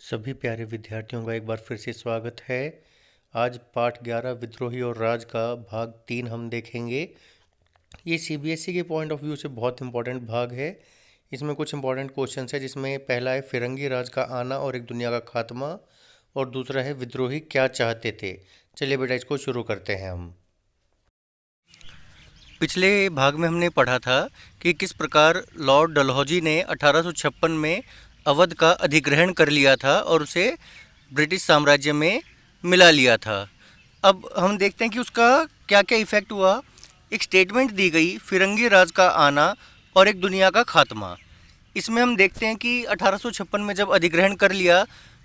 सभी प्यारे विद्यार्थियों का एक बार फिर से स्वागत है। आज पाठ 11 विद्रोही और राज का भाग 3 हम देखेंगे। ये सीबीएसई के पॉइंट ऑफ व्यू से बहुत इंपॉर्टेंट भाग है। इसमें कुछ इंपॉर्टेंट क्वेश्चंस है, जिसमें पहला है फिरंगी राज का आना और एक दुनिया का खात्मा, और दूसरा है विद्रोही क्या चाहते थे। चलिए बेटा, इसको शुरू करते हैं हम। पिछले भाग में हमने पढ़ा था कि किस प्रकार लॉर्ड डलहौजी ने 1856 में अवध का अधिग्रहण कर लिया था और उसे ब्रिटिश साम्राज्य में मिला लिया था। अब हम देखते हैं कि उसका क्या क्या इफ़ेक्ट हुआ। एक स्टेटमेंट दी गई, फिरंगी राज का आना और एक दुनिया का खात्मा। इसमें हम देखते हैं कि 1856 में जब अधिग्रहण कर लिया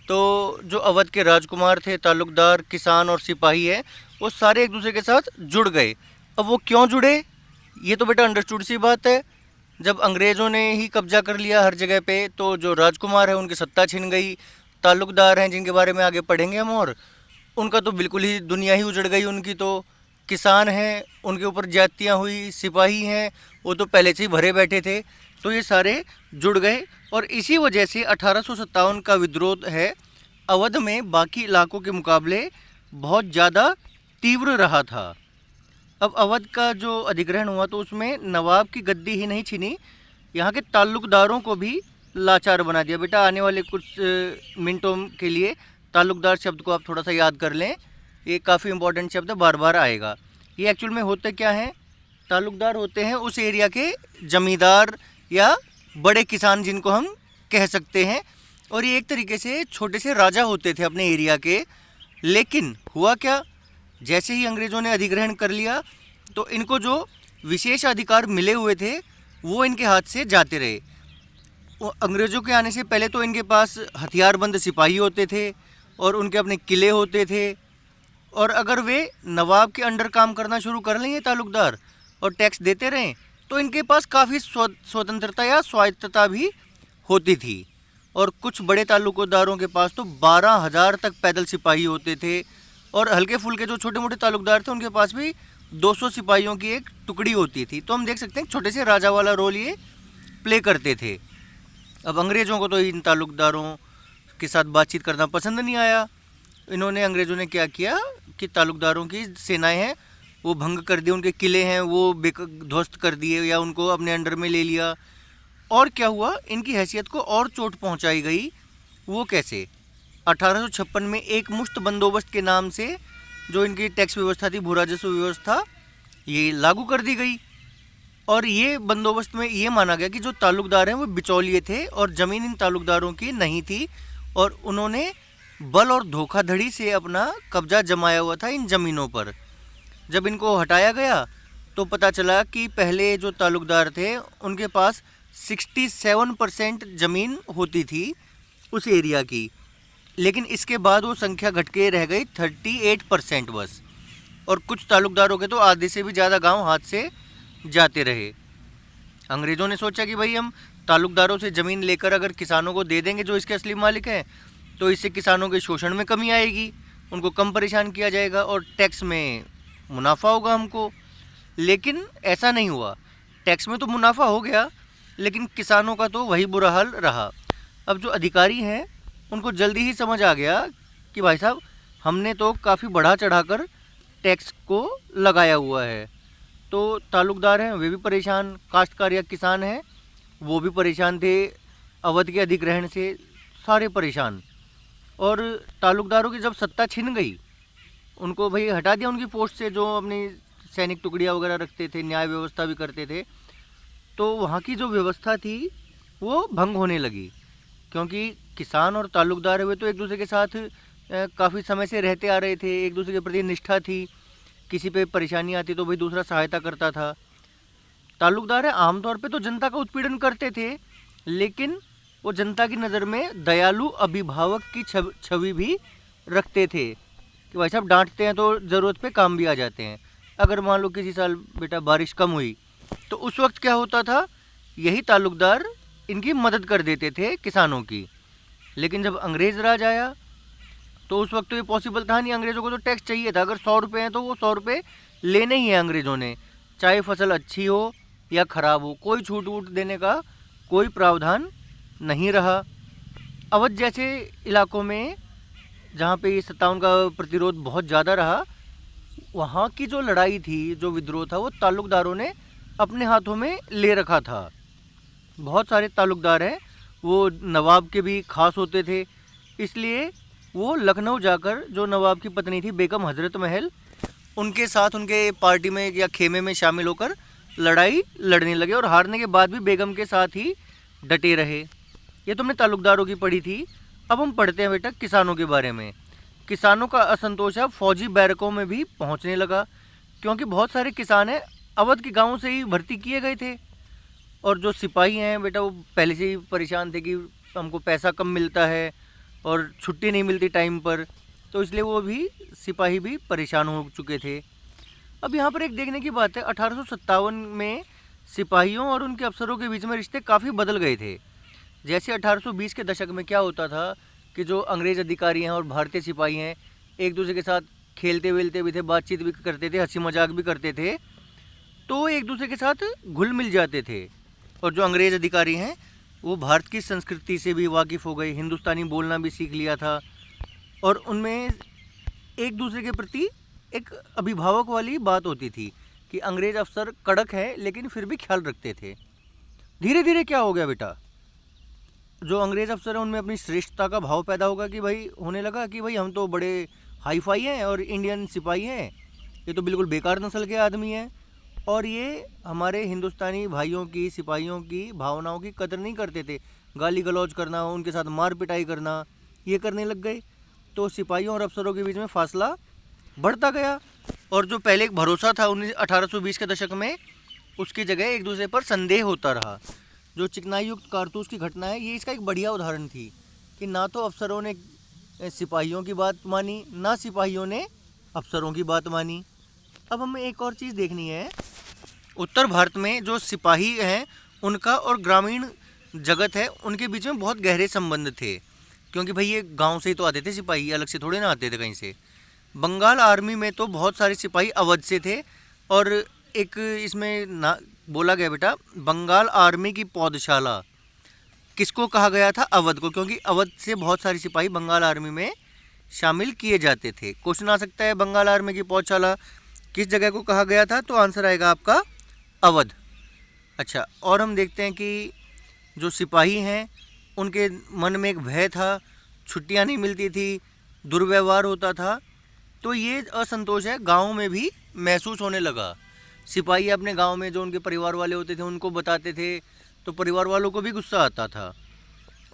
तो जो अवध के राजकुमार थे, ताल्लुकदार, किसान और सिपाही है, वो सारे एक दूसरे के साथ जुड़ गए। अब वो क्यों जुड़े, ये तो बेटा अंडरस्टूड सी बात है। जब अंग्रेज़ों ने ही कब्जा कर लिया हर जगह पे, तो जो राजकुमार है उनकी सत्ता छिन गई। ताल्लुकदार हैं जिनके बारे में आगे पढ़ेंगे हम, और उनका तो बिल्कुल ही दुनिया ही उजड़ गई उनकी। तो किसान हैं, उनके ऊपर ज्यादतियाँ हुई। सिपाही हैं, वो तो पहले से ही भरे बैठे थे। तो ये सारे जुड़ गए और इसी वजह से 1857 का विद्रोह है अवध में बाकी इलाकों के मुकाबले बहुत ज़्यादा तीव्र रहा था। अब अवध का जो अधिग्रहण हुआ तो उसमें नवाब की गद्दी ही नहीं छिनी, यहाँ के ताल्लुकदारों को भी लाचार बना दिया। बेटा आने वाले कुछ मिनटों के लिए ताल्लुकदार शब्द को आप थोड़ा सा याद कर लें, ये काफ़ी इंपॉर्टेंट शब्द है, बार बार आएगा। ये एक्चुअल में होते क्या हैं, ताल्लुकदार होते हैं उस एरिया के जमींदार या बड़े किसान जिनको हम कह सकते हैं, और ये एक तरीके से छोटे से राजा होते थे अपने एरिया के। लेकिन हुआ क्या, जैसे ही अंग्रेज़ों ने अधिग्रहण कर लिया तो इनको जो विशेष अधिकार मिले हुए थे वो इनके हाथ से जाते रहे। अंग्रेज़ों के आने से पहले तो इनके पास हथियारबंद सिपाही होते थे और उनके अपने किले होते थे, और अगर वे नवाब के अंडर काम करना शुरू कर लें ये ताल्लुकदार और टैक्स देते रहें तो इनके पास काफ़ी स्वतंत्रता या स्वायत्तता भी होती थी। और कुछ बड़े ताल्लुकदारों के पास तो 12,000 तक पैदल सिपाही होते थे, और हल्के फुल्के जो छोटे मोटे ताल्लुकदार थे उनके पास भी 200 सिपाहियों की एक टुकड़ी होती थी। तो हम देख सकते हैं छोटे से राजा वाला रोल ये प्ले करते थे। अब अंग्रेज़ों को तो इन ताल्लुकदारों के साथ बातचीत करना पसंद नहीं आया। इन्होंने, अंग्रेज़ों ने क्या किया कि ताल्लुकदारों की सेनाएं हैं वो भंग कर दी, उनके किले हैं वो ध्वस्त कर दिए या उनको अपने अंडर में ले लिया। और क्या हुआ, इनकी हैसियत को और चोट पहुंचाई गई। वो कैसे, 1856 में एक मुश्त बंदोबस्त के नाम से जो इनकी टैक्स व्यवस्था थी, भू राजस्व व्यवस्था, ये लागू कर दी गई। और ये बंदोबस्त में ये माना गया कि जो ताल्लुकदार हैं वो बिचौलिए थे और ज़मीन इन ताल्लुकदारों की नहीं थी, और उन्होंने बल और धोखाधड़ी से अपना कब्जा जमाया हुआ था इन ज़मीनों पर। जब इनको हटाया गया तो पता चला कि पहले जो ताल्लुकदार थे उनके पास 67% ज़मीन होती थी उस एरिया की, लेकिन इसके बाद वो संख्या घट के रह गई 38% बस। और कुछ ताल्लुकदारों के तो आधे से भी ज़्यादा गांव हाथ से जाते रहे। अंग्रेज़ों ने सोचा कि भाई हम ताल्लुकदारों से ज़मीन लेकर अगर किसानों को दे देंगे जो इसके असली मालिक हैं, तो इससे किसानों के शोषण में कमी आएगी, उनको कम परेशान किया जाएगा और टैक्स में मुनाफा होगा हमको। लेकिन ऐसा नहीं हुआ, टैक्स में तो मुनाफा हो गया लेकिन किसानों का तो वही बुरा हाल रहा। अब जो अधिकारी हैं उनको जल्दी ही समझ आ गया कि भाई साहब हमने तो काफ़ी बढ़ा चढ़ाकर टैक्स को लगाया हुआ है। तो ताल्लुकदार हैं वे भी परेशान, काश्तकार या किसान हैं वो भी परेशान थे, अवध के अधिग्रहण से सारे परेशान। और ताल्लुकदारों की जब सत्ता छिन गई, उनको भाई हटा दिया उनकी पोस्ट से, जो अपनी सैनिक टुकड़ियाँ वगैरह रखते थे, न्याय व्यवस्था भी करते थे, तो वहाँ की जो व्यवस्था थी वो भंग होने लगी। क्योंकि किसान और ताल्लुकदार हुए तो एक दूसरे के साथ काफ़ी समय से रहते आ रहे थे, एक दूसरे के प्रति निष्ठा थी, किसी पे परेशानी आती तो भाई दूसरा सहायता करता था। ताल्लुकदार है आमतौर पे तो जनता का उत्पीड़न करते थे, लेकिन वो जनता की नज़र में दयालु अभिभावक की छवि भी रखते थे कि भाई साहब डांटते हैं तो ज़रूरत पे काम भी आ जाते हैं। अगर मान लो किसी साल बेटा बारिश कम हुई तो उस वक्त क्या होता था, यही ताल्लुकदार इनकी मदद कर देते थे किसानों की। लेकिन जब अंग्रेज़ राज आया तो उस वक्त तो ये पॉसिबल था नहीं, अंग्रेज़ों को तो टैक्स चाहिए था। अगर 100 रुपये हैं तो वो 100 रुपये लेने ही हैं अंग्रेज़ों ने, चाहे फसल अच्छी हो या ख़राब हो, कोई छूट वूट देने का कोई प्रावधान नहीं रहा। अवध जैसे इलाकों में जहाँ पे ये 57 का प्रतिरोध बहुत ज़्यादा रहा, वहाँ की जो लड़ाई थी, जो विद्रोह था, वो ताल्लुकदारों ने अपने हाथों में ले रखा था। बहुत सारे ताल्लुकदार हैं, वो नवाब के भी खास होते थे, इसलिए वो लखनऊ जाकर जो नवाब की पत्नी थी बेगम हजरत महल, उनके साथ उनके पार्टी में या खेमे में शामिल होकर लड़ाई लड़ने लगे और हारने के बाद भी बेगम के साथ ही डटे रहे। ये तुमने ताल्लुकदारों की पढ़ी थी। अब हम पढ़ते हैं बेटा किसानों के बारे में। किसानों का असंतोष अब फौजी बैरकों में भी पहुंचने लगा, क्योंकि बहुत सारे किसान हैं अवध के गांवों से ही भर्ती किए गए थे, और जो सिपाही हैं बेटा वो पहले से ही परेशान थे कि हमको पैसा कम मिलता है और छुट्टी नहीं मिलती टाइम पर, तो इसलिए वो भी सिपाही भी परेशान हो चुके थे। अब यहाँ पर एक देखने की बात है, 1857 में सिपाहियों और उनके अफसरों के बीच में रिश्ते काफ़ी बदल गए थे। जैसे 1820 के दशक में क्या होता था कि जो अंग्रेज़ अधिकारी हैं और भारतीय सिपाही हैं एक दूसरे के साथ खेलते वेलते भी थे, बातचीत भी करते थे, हंसी मजाक भी करते थे, तो एक दूसरे के साथ घुल मिल जाते थे। और जो अंग्रेज़ अधिकारी हैं वो भारत की संस्कृति से भी वाकिफ़ हो गए, हिंदुस्तानी बोलना भी सीख लिया था, और उनमें एक दूसरे के प्रति एक अभिभावक वाली बात होती थी कि अंग्रेज़ अफसर कड़क है लेकिन फिर भी ख्याल रखते थे। धीरे धीरे क्या हो गया बेटा, जो अंग्रेज़ अफसर हैं उनमें अपनी श्रेष्ठता का भाव पैदा होगा कि भाई होने लगा कि भाई हम तो बड़े हाई फाई हैं और इंडियन सिपाही हैं, ये तो बिल्कुल बेकार नस्ल के आदमी हैं, और ये हमारे हिंदुस्तानी भाइयों की, सिपाहियों की भावनाओं की कदर नहीं करते थे। गाली गलौज करना, उनके साथ मार पिटाई करना, ये करने लग गए। तो सिपाहियों और अफसरों के बीच में फासला बढ़ता गया, और जो पहले एक भरोसा था 1820 के दशक में, उसकी जगह एक दूसरे पर संदेह होता रहा। जो चिकनाई युक्त कारतूस की घटना है, ये इसका एक बढ़िया उदाहरण थी कि ना तो अफसरों ने सिपाहियों की बात मानी, ना सिपाहियों ने अफसरों की बात मानी। अब हमें एक और चीज़ देखनी है, उत्तर भारत में जो सिपाही हैं उनका और ग्रामीण जगत है उनके बीच में बहुत गहरे संबंध थे, क्योंकि भाई ये गांव से ही तो आते थे सिपाही, अलग से थोड़े ना आते थे कहीं से। बंगाल आर्मी में तो बहुत सारे सिपाही अवध से थे, और एक इसमें ना बोला गया बेटा, बंगाल आर्मी की पौधशाला किसको कहा गया था? अवध को, क्योंकि अवध से बहुत सारे सिपाही बंगाल आर्मी में शामिल किए जाते थे। क्वेश्चन आ सकता है बंगाल आर्मी की पौधशाला किस जगह को कहा गया था, तो आंसर आएगा आपका अवध। अच्छा, और हम देखते हैं कि जो सिपाही हैं उनके मन में एक भय था, छुट्टियां नहीं मिलती थी, दुर्व्यवहार होता था, तो ये असंतोष है गाँव में भी महसूस होने लगा। सिपाही अपने गांव में जो उनके परिवार वाले होते थे उनको बताते थे, तो परिवार वालों को भी गुस्सा आता था।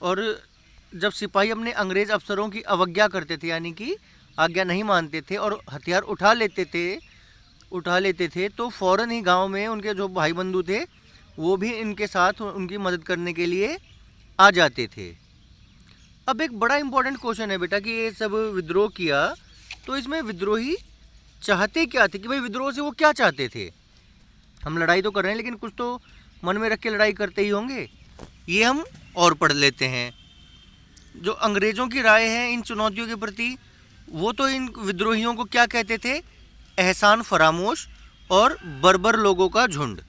और जब सिपाही अपने अंग्रेज़ अफसरों की अवज्ञा करते थे, यानी कि आज्ञा नहीं मानते थे और हथियार उठा लेते थे, तो फ़ौरन ही गांव में उनके जो भाई बंधु थे वो भी इनके साथ उनकी मदद करने के लिए आ जाते थे। अब एक बड़ा इम्पोर्टेंट क्वेश्चन है बेटा कि ये सब विद्रोह किया, तो इसमें विद्रोही चाहते क्या थे, कि भाई विद्रोह से वो क्या चाहते थे? हम लड़ाई तो कर रहे हैं लेकिन कुछ तो मन में रख के लड़ाई करते ही होंगे, ये हम और पढ़ लेते हैं। जो अंग्रेज़ों की राय है इन चुनौतियों के प्रति, वो तो इन विद्रोहियों को क्या कहते थे? एहसान फरामोश और बर्बर लोगों का झुंड।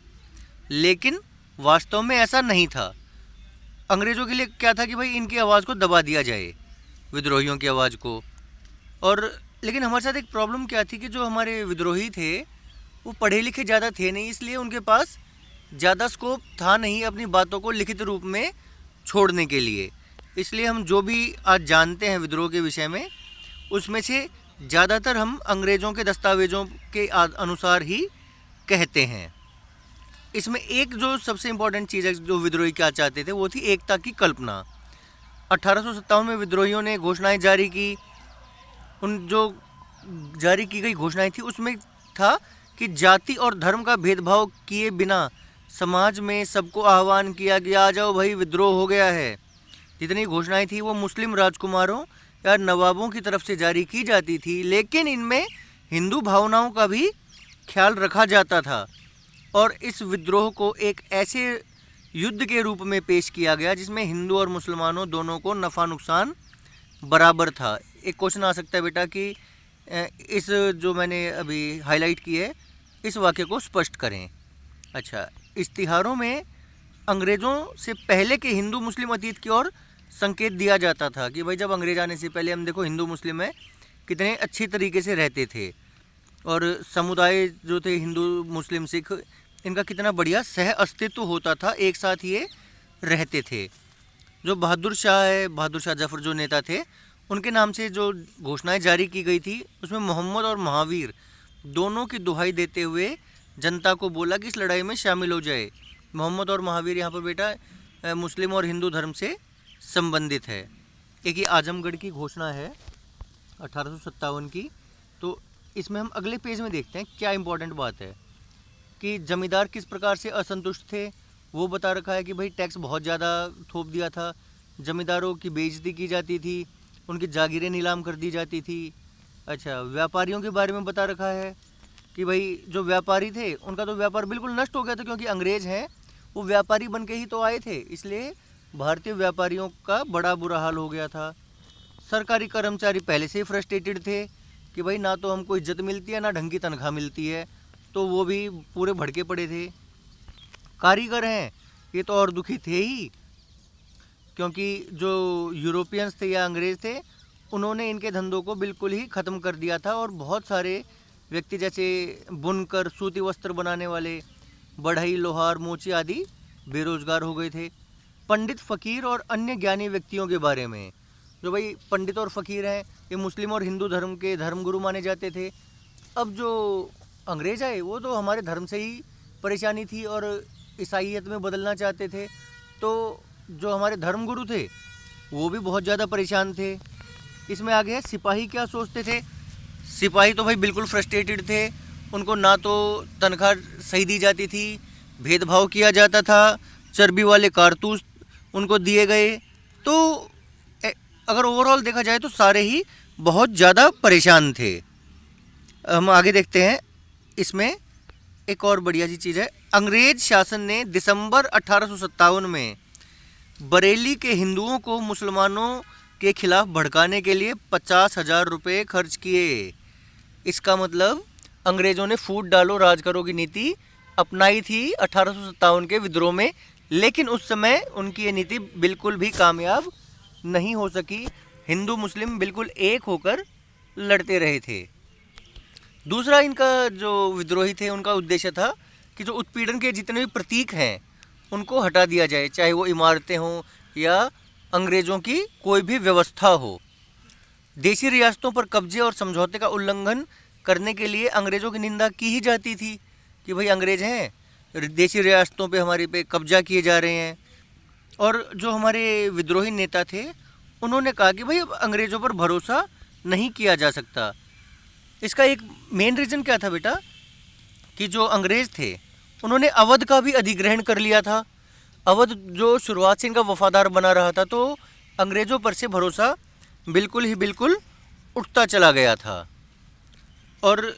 लेकिन वास्तव में ऐसा नहीं था। अंग्रेज़ों के लिए क्या था कि भाई इनकी आवाज़ को दबा दिया जाए, विद्रोहियों की आवाज़ को। और लेकिन हमारे साथ एक प्रॉब्लम क्या थी कि जो हमारे विद्रोही थे वो पढ़े लिखे ज़्यादा थे नहीं, इसलिए उनके पास ज़्यादा स्कोप था नहीं अपनी बातों को लिखित रूप में छोड़ने के लिए। इसलिए हम जो भी आज जानते हैं विद्रोह के विषय में, उसमें से ज़्यादातर हम अंग्रेज़ों के दस्तावेज़ों के अनुसार ही कहते हैं। इसमें एक जो सबसे इम्पोर्टेंट चीज़ है जो विद्रोही क्या चाहते थे, वो थी एकता की कल्पना। 1857 में विद्रोहियों ने घोषणाएं जारी की। उन जो जारी की गई घोषणाएं थी उसमें था कि जाति और धर्म का भेदभाव किए बिना समाज में सबको आह्वान किया गया, आ जाओ भाई विद्रोह हो गया है। जितनी घोषणाएं थी वो मुस्लिम राजकुमारों या नवाबों की तरफ से जारी की जाती थी, लेकिन इनमें हिंदू भावनाओं का भी ख्याल रखा जाता था, और इस विद्रोह को एक ऐसे युद्ध के रूप में पेश किया गया जिसमें हिंदू और मुसलमानों दोनों को नफ़ा नुकसान बराबर था। एक क्वेश्चन आ सकता है बेटा कि इस जो मैंने अभी हाईलाइट की है इस वाक्य को स्पष्ट करें। अच्छा, इश्तिहारों में अंग्रेज़ों से पहले के हिंदू मुस्लिम अतीत की ओर संकेत दिया जाता था कि भाई जब अंग्रेज आने से पहले हम देखो हिंदू मुस्लिम में कितने अच्छी तरीके से रहते थे, और समुदाय जो थे हिंदू मुस्लिम सिख, इनका कितना बढ़िया सह अस्तित्व होता था, एक साथ ये रहते थे। जो बहादुर शाह जफर जो नेता थे, उनके नाम से जो घोषणाएं जारी की गई थी उसमें मोहम्मद और महावीर दोनों की दुहाई देते हुए जनता को बोला कि इस लड़ाई में शामिल हो जाए। मोहम्मद और महावीर यहाँ पर बेटा मुस्लिम और हिंदू धर्म से संबंधित है। एक ये आजमगढ़ की घोषणा है 1857 की। तो इसमें हम अगले पेज में देखते हैं क्या इम्पोर्टेंट बात है कि जमींदार किस प्रकार से असंतुष्ट थे, वो बता रखा है कि भाई टैक्स बहुत ज़्यादा थोप दिया था, जमींदारों की बेइज्जती की जाती थी, उनकी जागीरें नीलाम कर दी जाती थी। अच्छा, व्यापारियों के बारे में बता रखा है कि भाई जो व्यापारी थे उनका तो व्यापार बिल्कुल नष्ट हो गया था, क्योंकि अंग्रेज़ हैं वो व्यापारी बन के ही तो आए थे, इसलिए भारतीय व्यापारियों का बड़ा बुरा हाल हो गया था। सरकारी कर्मचारी पहले से ही फ्रस्ट्रेटेड थे कि भाई ना तो हमको इज्जत मिलती है ना ढंग की तनख्वाह मिलती है, तो वो भी पूरे भड़के पड़े थे। कारीगर हैं ये तो और दुखी थे ही, क्योंकि जो यूरोपियंस थे या अंग्रेज़ थे उन्होंने इनके धंधों को बिल्कुल ही ख़त्म कर दिया था, और बहुत सारे व्यक्ति जैसे बुनकर, सूती वस्त्र बनाने वाले, बढ़ई, लोहार, मोची आदि बेरोजगार हो गए थे। पंडित, फ़कीर और अन्य ज्ञानी व्यक्तियों के बारे में, जो भाई पंडित और फ़कीर हैं ये मुस्लिम और हिंदू धर्म के धर्मगुरु माने जाते थे। अब जो अंग्रेज आए वो तो हमारे धर्म से ही परेशानी थी और ईसाईयत में बदलना चाहते थे, तो जो हमारे धर्मगुरु थे वो भी बहुत ज़्यादा परेशान थे। इसमें आगे है सिपाही क्या सोचते थे। सिपाही तो भाई बिल्कुल फ्रस्ट्रेटेड थे, उनको ना तो तनख्वाह सही दी जाती थी, भेदभाव किया जाता था, चर्बी वाले कारतूस उनको दिए गए। तो अगर ओवरऑल देखा जाए तो सारे ही बहुत ज़्यादा परेशान थे। हम आगे देखते हैं। इसमें एक और बढ़िया सी चीज़ है, अंग्रेज शासन ने दिसंबर 1857 में बरेली के हिंदुओं को मुसलमानों के खिलाफ भड़काने के लिए 50,000 रुपये खर्च किए। इसका मतलब अंग्रेज़ों ने फूट डालो राज करो की नीति अपनाई थी 1857 के विद्रोह में, लेकिन उस समय उनकी ये नीति बिल्कुल भी कामयाब नहीं हो सकी। हिंदू मुस्लिम बिल्कुल एक होकर लड़ते रहे थे। दूसरा इनका जो विद्रोही थे उनका उद्देश्य था कि जो उत्पीड़न के जितने भी प्रतीक हैं उनको हटा दिया जाए, चाहे वो इमारतें हों या अंग्रेज़ों की कोई भी व्यवस्था हो। देशी रियासतों पर कब्जे और समझौते का उल्लंघन करने के लिए अंग्रेज़ों की निंदा की ही जाती थी कि भाई अंग्रेज़ हैं, देशी रियासतों पे हमारे पे कब्जा किए जा रहे हैं। और जो हमारे विद्रोही नेता थे उन्होंने कहा कि भाई अब अंग्रेज़ों पर भरोसा नहीं किया जा सकता। इसका एक मेन रीज़न क्या था बेटा कि जो अंग्रेज़ थे उन्होंने अवध का भी अधिग्रहण कर लिया था। अवध जो शुरुआत से इनका वफादार बना रहा था, तो अंग्रेज़ों पर से भरोसा बिल्कुल ही बिल्कुल उठता चला गया था। और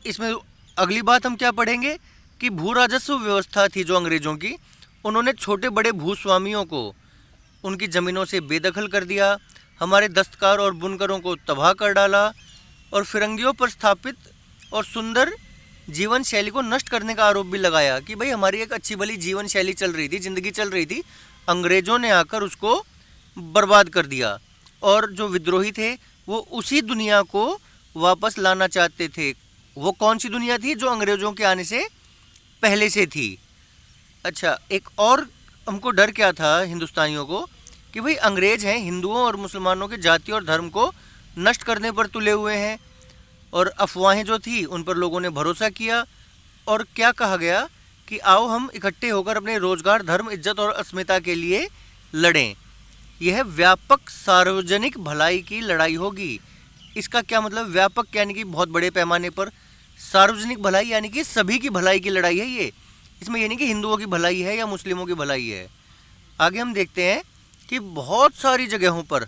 इसमें अगली बात हम क्या पढ़ेंगे कि भू राजस्व व्यवस्था थी जो अंग्रेज़ों की, उन्होंने छोटे बड़े भूस्वामियों को उनकी ज़मीनों से बेदखल कर दिया, हमारे दस्तकार और बुनकरों को तबाह कर डाला, और फिरंगियों पर स्थापित और सुंदर जीवन शैली को नष्ट करने का आरोप भी लगाया कि भाई हमारी एक अच्छी भली जीवन शैली चल रही थी, ज़िंदगी चल रही थी, अंग्रेज़ों ने आकर उसको बर्बाद कर दिया। और जो विद्रोही थे वो उसी दुनिया को वापस लाना चाहते थे। वो कौन सी दुनिया थी? जो अंग्रेज़ों के आने से पहले से थी। अच्छा, एक और हमको डर क्या था हिंदुस्तानियों को कि भाई अंग्रेज़ हैं, हिंदुओं और मुसलमानों के जाति और धर्म को नष्ट करने पर तुले हुए हैं, और अफवाहें जो थी उन पर लोगों ने भरोसा किया। और क्या कहा गया कि आओ हम इकट्ठे होकर अपने रोज़गार, धर्म, इज्जत और अस्मिता के लिए लड़ें। यह व्यापक सार्वजनिक भलाई की लड़ाई होगी। इसका क्या मतलब? व्यापक यानी कि बहुत बड़े पैमाने पर, सार्वजनिक भलाई यानी कि सभी की भलाई की लड़ाई है ये। इसमें ये नहीं कि हिंदुओं की भलाई है या मुस्लिमों की भलाई है। आगे हम देखते हैं कि बहुत सारी जगहों पर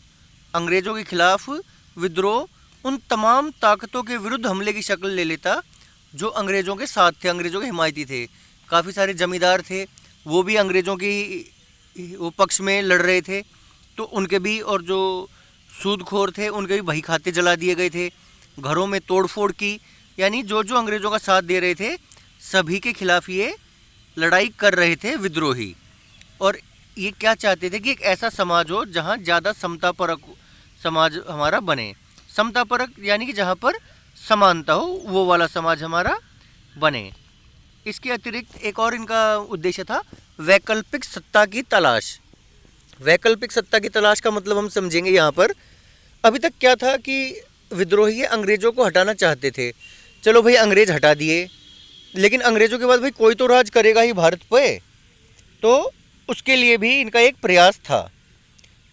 अंग्रेज़ों के खिलाफ विद्रोह उन तमाम ताकतों के विरुद्ध हमले की शक्ल ले लेता जो अंग्रेज़ों के साथ थे, अंग्रेज़ों के हिमायती थे। काफ़ी सारे जमींदार थे, वो भी अंग्रेज़ों की वो पक्ष में लड़ रहे थे, तो उनके भी, और जो सूदखोर थे उनके भी बही खाते जला दिए गए थे, घरों में तोड़फोड़ की, यानी जो जो अंग्रेज़ों का साथ दे रहे थे सभी के खिलाफ ये लड़ाई कर रहे थे विद्रोही। और ये क्या चाहते थे कि एक ऐसा समाज हो जहाँ ज़्यादा समतापरक समाज हमारा बने। समतापरक यानी कि जहाँ पर समानता हो, वो वाला समाज हमारा बने। इसके अतिरिक्त एक और इनका उद्देश्य था वैकल्पिक सत्ता की तलाश। वैकल्पिक सत्ता की तलाश का मतलब हम समझेंगे यहाँ पर। अभी तक क्या था कि विद्रोही अंग्रेज़ों को हटाना चाहते थे। चलो भाई अंग्रेज़ हटा दिए, लेकिन अंग्रेज़ों के बाद भाई कोई तो राज करेगा ही भारत पे, तो उसके लिए भी इनका एक प्रयास था।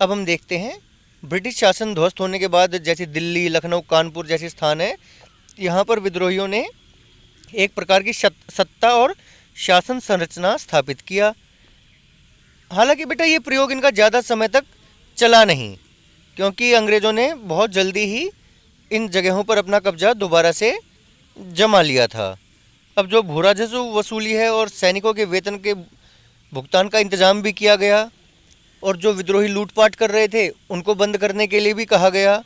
अब हम देखते हैं ब्रिटिश शासन ध्वस्त होने के बाद जैसे दिल्ली, लखनऊ, कानपुर जैसे स्थान है, यहाँ पर विद्रोहियों ने एक प्रकार की सत्ता और शासन संरचना स्थापित किया। हालांकि बेटा ये प्रयोग इनका ज़्यादा समय तक चला नहीं, क्योंकि अंग्रेज़ों ने बहुत जल्दी ही इन जगहों पर अपना कब्जा दोबारा से जमा लिया था। अब जो भू राजस्व वसूली है और सैनिकों के वेतन के भुगतान का इंतज़ाम भी किया गया, और जो विद्रोही लूटपाट कर रहे थे उनको बंद करने के लिए भी कहा गया,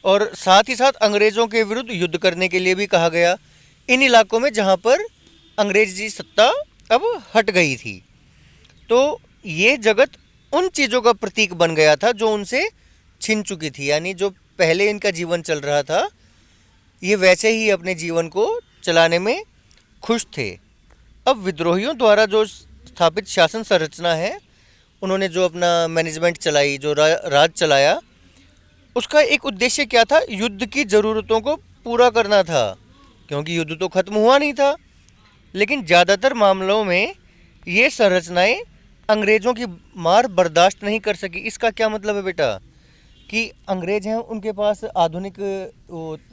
और साथ ही साथ अंग्रेज़ों के विरुद्ध युद्ध करने के लिए भी कहा गया इन इलाकों में जहाँ पर अंग्रेजी सत्ता अब हट गई थी। तो ये जगत उन चीज़ों का प्रतीक बन गया था जो उनसे छिन चुकी थी, यानी जो पहले इनका जीवन चल रहा था ये वैसे ही अपने जीवन को चलाने में खुश थे। अब विद्रोहियों द्वारा जो स्थापित शासन संरचना है, उन्होंने जो अपना मैनेजमेंट चलाई, जो राज चलाया, उसका एक उद्देश्य क्या था? युद्ध की ज़रूरतों को पूरा करना था, क्योंकि युद्ध तो ख़त्म हुआ नहीं था। लेकिन ज़्यादातर मामलों में ये संरचनाएं अंग्रेज़ों की मार बर्दाश्त नहीं कर सकी। इसका क्या मतलब है बेटा? कि अंग्रेज़ हैं, उनके पास आधुनिक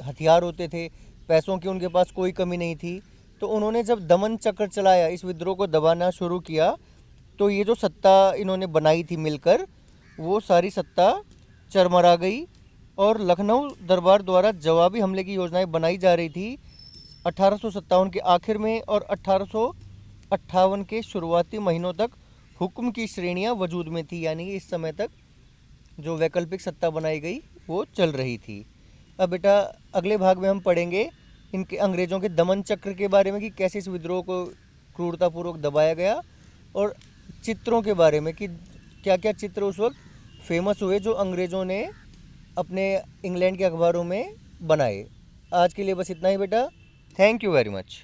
हथियार होते थे, पैसों की उनके पास कोई कमी नहीं थी। तो उन्होंने जब दमन चक्र चलाया, इस विद्रोह को दबाना शुरू किया, तो ये जो सत्ता इन्होंने बनाई थी मिलकर, वो सारी सत्ता चरमरा गई। और लखनऊ दरबार द्वारा जवाबी हमले की योजनाएं बनाई जा रही थी 1857 के आखिर में, और 1858 के शुरुआती महीनों तक हुक्म की श्रेणियां वजूद में थी, यानी कि इस समय तक जो वैकल्पिक सत्ता बनाई गई वो चल रही थी। अब बेटा अगले भाग में हम पढ़ेंगे इनके अंग्रेज़ों के दमन चक्र के बारे में, कि कैसे इस विद्रोह को क्रूरतापूर्वक दबाया गया, और चित्रों के बारे में कि क्या क्या चित्र उस वक्त फेमस हुए जो अंग्रेज़ों ने अपने इंग्लैंड के अखबारों में बनाए। आज के लिए बस इतना ही बेटा। Thank you very much.